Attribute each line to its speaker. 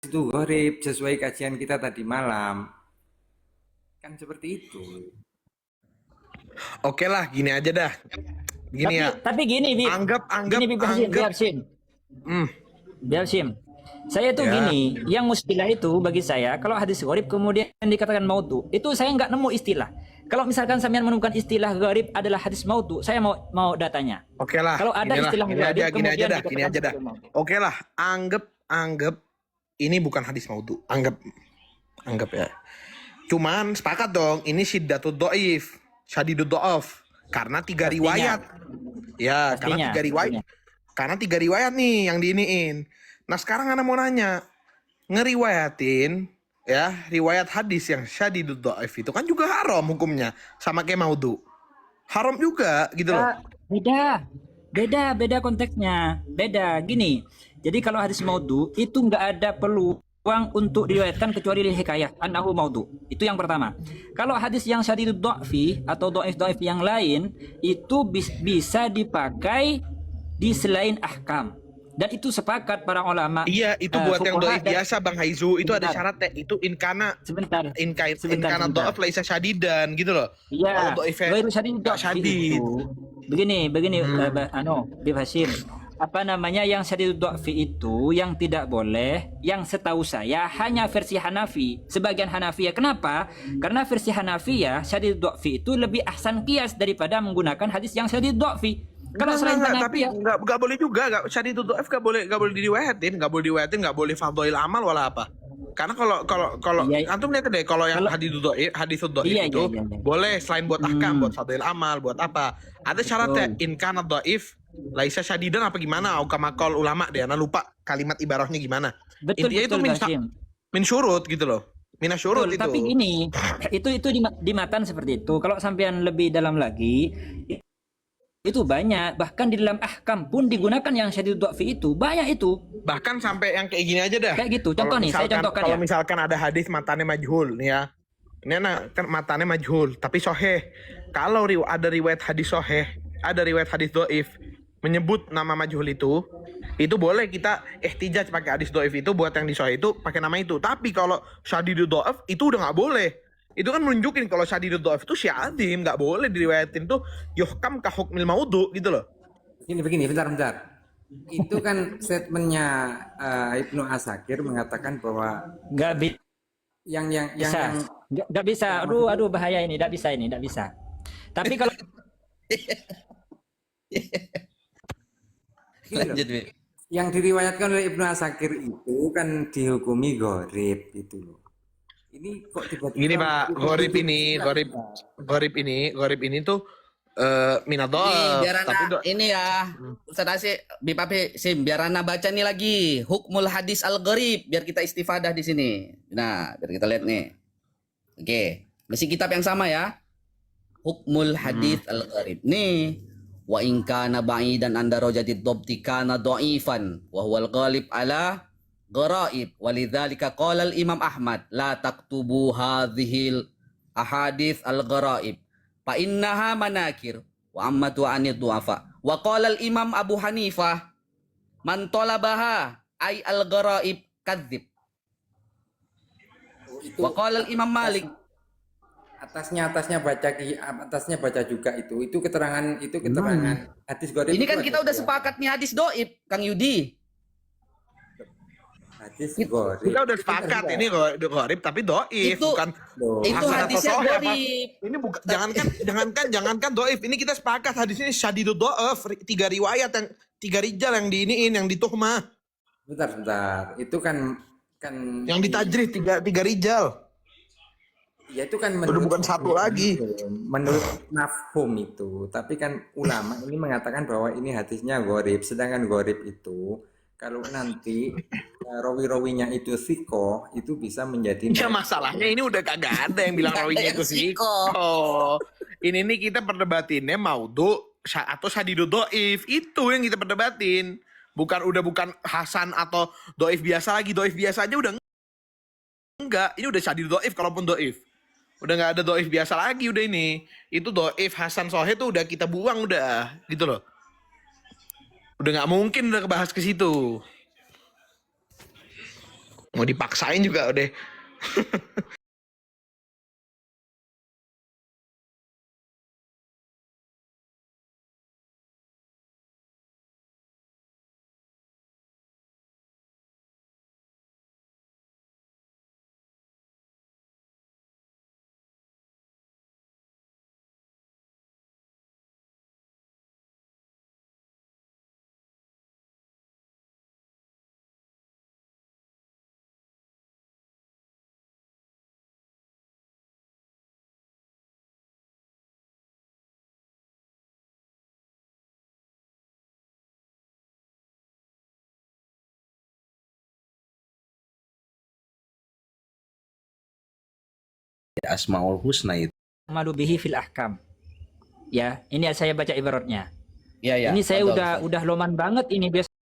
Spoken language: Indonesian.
Speaker 1: itu gharib sesuai kajian kita tadi malam. Kan seperti itu.
Speaker 2: Oke lah, gini aja dah. Gini ya.
Speaker 3: Tapi gini, Bib.
Speaker 2: Anggap.
Speaker 3: Biar Sim.
Speaker 2: Hmm,
Speaker 3: Biar Sim. Saya tuh
Speaker 2: ya.
Speaker 3: gini, yang mustilah itu bagi saya, kalau hadis gharib kemudian dikatakan mautu, itu saya nggak nemu istilah. Kalau misalkan sampean menemukan istilah gharib adalah hadis mautu, saya mau datanya.
Speaker 2: Oke lah.
Speaker 3: Kalau ada istilah gharib
Speaker 2: gini
Speaker 3: kemudian
Speaker 2: aja dah.
Speaker 3: dikatakan mautu.
Speaker 2: Oke lah, anggap ini bukan hadis maudhu. Anggap ya. Cuman sepakat dong, ini syiddatud dhaif, syadidud dhaaf. Karena 3 riwayat. Ya, karena 3 riwayat. Karena 3 riwayat nih yang diiniin. Nah, sekarang ana mau nanya, ngeriwayatin ya, riwayat hadis yang syadidud dhaif itu kan juga haram hukumnya, sama kayak maudhu. Haram juga gitu loh.
Speaker 3: Beda konteksnya. Beda gini. Jadi kalau hadis maudhu itu nggak ada peluang untuk diriwayatkan kecuali lil hikayah annahu maudhu. Itu yang pertama. Kalau hadis yang syadidud dha'fi atau dhaif yang lain itu bisa dipakai di selain ahkam. Dan itu sepakat para ulama.
Speaker 2: Iya, itu buat yang dhaif biasa Bang Haizu, itu ada
Speaker 3: Sebentar.
Speaker 2: syaratnya. Itu inkana
Speaker 3: Sebentar.
Speaker 2: dhaif laisa syadidan gitu loh.
Speaker 3: Iya.
Speaker 2: Kalau dhaif
Speaker 3: Ghairu syadid
Speaker 2: syadid.
Speaker 3: Begini, Bib Hashim. Apa namanya yang syadidud dha'fi itu yang tidak boleh, yang setahu saya hanya versi Hanafi, sebagian Hanafiya. Kenapa? Karena versi Hanafiya syadidud dha'fi itu lebih ahsan qiyas daripada menggunakan hadis yang syadidud dha'fi. Kalau selain
Speaker 2: tapi
Speaker 3: Hanafiya
Speaker 2: nggak boleh juga, syadidud dhaif nggak boleh diriwayatin, nggak boleh fadhail amal wala apa. Karena kalau
Speaker 3: Iya.
Speaker 2: antum lihat deh, kalau yang hadis dhaif
Speaker 3: Iya.
Speaker 2: itu boleh selain buat ahkam, buat fadhail amal, buat apa. Ada syaratnya, in kana dhaif laisa syadidan apa gimana, au kama qol ulama deh, ana lupa kalimat ibarahnya gimana. Intinya itu
Speaker 3: Hashim.
Speaker 2: min syurut gitu loh. Minasyurut itu.
Speaker 3: Tapi gini, itu di matan seperti itu. Kalau sampean lebih dalam lagi, itu banyak. Bahkan di dalam ahkam pun digunakan yang syadidud dha'fi itu. Banyak itu.
Speaker 2: Bahkan sampai yang kayak gini aja dah.
Speaker 3: Kayak gitu. Contoh nih, saya contohkan ya.
Speaker 2: Kalau misalkan ada hadis matanya majhul nih ya. Ini kan matanya majhul, tapi soheh. Kalau ada riwayat hadis soheh, ada riwayat hadis dhaif menyebut nama majhul itu boleh kita ihtijaj pakai hadis dhaif itu buat yang di soheh itu pakai nama itu. Tapi kalau syadidud dhaif itu udah nggak boleh. Itu kan menunjukin kalau syadidud dhaif itu syadim, nggak boleh diriwayatin tuh yuhkam ka hukmil maudhu gitu loh.
Speaker 1: Begini, bentar. Itu kan statementnya Ibnu Asakir mengatakan bahwa
Speaker 3: Nggak bisa.
Speaker 1: yang
Speaker 3: Nggak bisa. Aduh bahaya ini. Nggak bisa. Tapi kalau
Speaker 4: Lanjut, Bi.
Speaker 1: yang diriwayatkan oleh Ibnu Asakir itu kan dihukumi gharib gitu loh. Ini kok tiba-tiba
Speaker 2: Gini Pak, gharib ini tuh minadhaf.
Speaker 4: Biar
Speaker 2: Tapi
Speaker 4: ini ya, Ustaz Asy, Bipapi Sim, biar Ana baca nih lagi hukmul hadis al-gharib biar kita istifadah di sini. Nah, biar kita lihat nih. Oke, masih kitab yang sama ya. Hukmul hadis al-gharib. Nih, wa in kana ba'idan an darajatid dhabti kana dhaifan wa huwal ghalib ala gharaib. Walidzalika qala al-Imam Ahmad la taktubu hadhil ahadits al-gharaib fa innaha manakir wa ammatu anid du'afa. Wa qala al-Imam Abu Hanifah man talabaha ay al-gharaib kadzib. Wa qala al-Imam Malik
Speaker 1: atasnya baca juga itu keterangan hadis gharib.
Speaker 4: ini kan kita udah sepakat nih hadis doib, Kang Yudi.
Speaker 1: Hadis gharib.
Speaker 2: kita udah sepakat ini gharib tapi dhaif,
Speaker 4: Itu
Speaker 2: bukan
Speaker 4: itu
Speaker 2: hasan atau
Speaker 4: hadisnya
Speaker 2: sahih apa.
Speaker 4: gharib.
Speaker 2: Ini bukan jangankan dhaif. Ini kita sepakat hadis ini syadidud dhaaf, 3 riwayat yang 3 rijal yang diiniin, yang dituhmah.
Speaker 1: Bentar. Itu kan
Speaker 2: Yang ditajrih 3 rijal.
Speaker 1: ya itu kan
Speaker 2: Udah bukan satu lagi.
Speaker 1: menurut mafhum itu, tapi kan ulama ini mengatakan bahwa ini hadisnya gharib, sedangkan gharib itu kalau nanti rawi-rawinya itu sikoh itu bisa menjadi
Speaker 2: Ya masalahnya ini udah kagak ada yang bilang rawinya itu sih. Oh, ini nih kita perdebatinnya maudhu atau syadidud dhaif, itu yang kita perdebatin. Bukan hasan atau dhaif biasa lagi. Dhaif biasa aja udah enggak. Ini udah syadidud dhaif kalaupun dhaif. Udah nggak ada dhaif biasa lagi udah ini. Itu dhaif hasan sahih tuh udah kita buang udah gitu loh. Udah nggak mungkin udah kebahas ke situ. Mau dipaksain juga udah.
Speaker 5: Asmaul Husna itu.
Speaker 3: Malu bihi fil ahkam. Ya, ini saya baca ibaratnya.
Speaker 4: Ya, ya.
Speaker 3: Ini saya
Speaker 4: Betul, Ustaz.
Speaker 3: udah loman banget ini